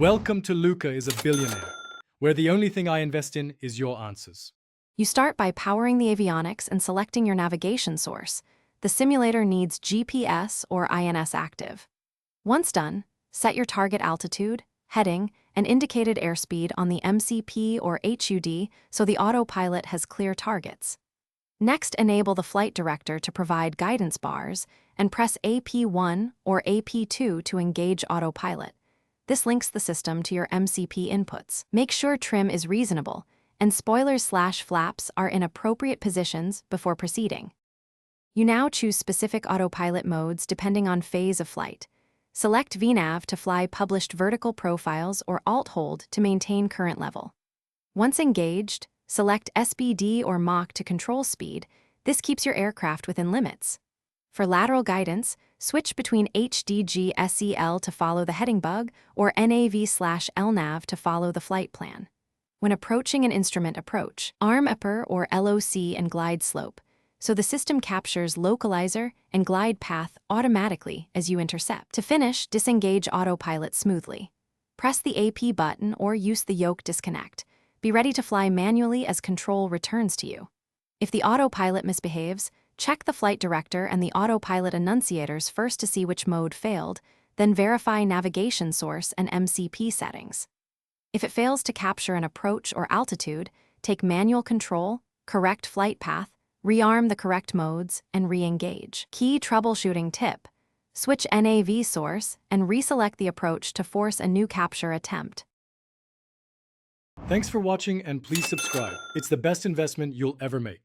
Welcome to Luca is a billionaire, where the only thing I invest in is your answers. You start by powering the avionics and selecting your navigation source. The simulator needs GPS or INS active. Once done, set your target altitude, heading, and indicated airspeed on the MCP or HUD so the autopilot has clear targets. Next, enable the flight director to provide guidance bars and press AP1 or AP2 to engage autopilot. This links the system to your MCP inputs. Make sure trim is reasonable and spoilers/flaps are in appropriate positions before proceeding. You now choose specific autopilot modes depending on phase of flight. Select VNAV to fly published vertical profiles or Alt-Hold to maintain current level. Once engaged, select SBD or Mach to control speed. This keeps your aircraft within limits. For lateral guidance, switch between HDG-SEL to follow the heading bug or NAV/LNAV to follow the flight plan. When approaching an instrument approach, arm upper or LOC and glide slope, so the system captures localizer and glide path automatically as you intercept. To finish, disengage autopilot smoothly. Press the AP button or use the yoke disconnect. Be ready to fly manually as control returns to you. If the autopilot misbehaves, check the flight director and the autopilot annunciators first to see which mode failed, then verify navigation source and MCP settings. If it fails to capture an approach or altitude, take manual control, correct flight path, rearm the correct modes, and re-engage. Key troubleshooting tip: switch NAV source and reselect the approach to force a new capture attempt. Thanks for watching and please subscribe. It's the best investment you'll ever make.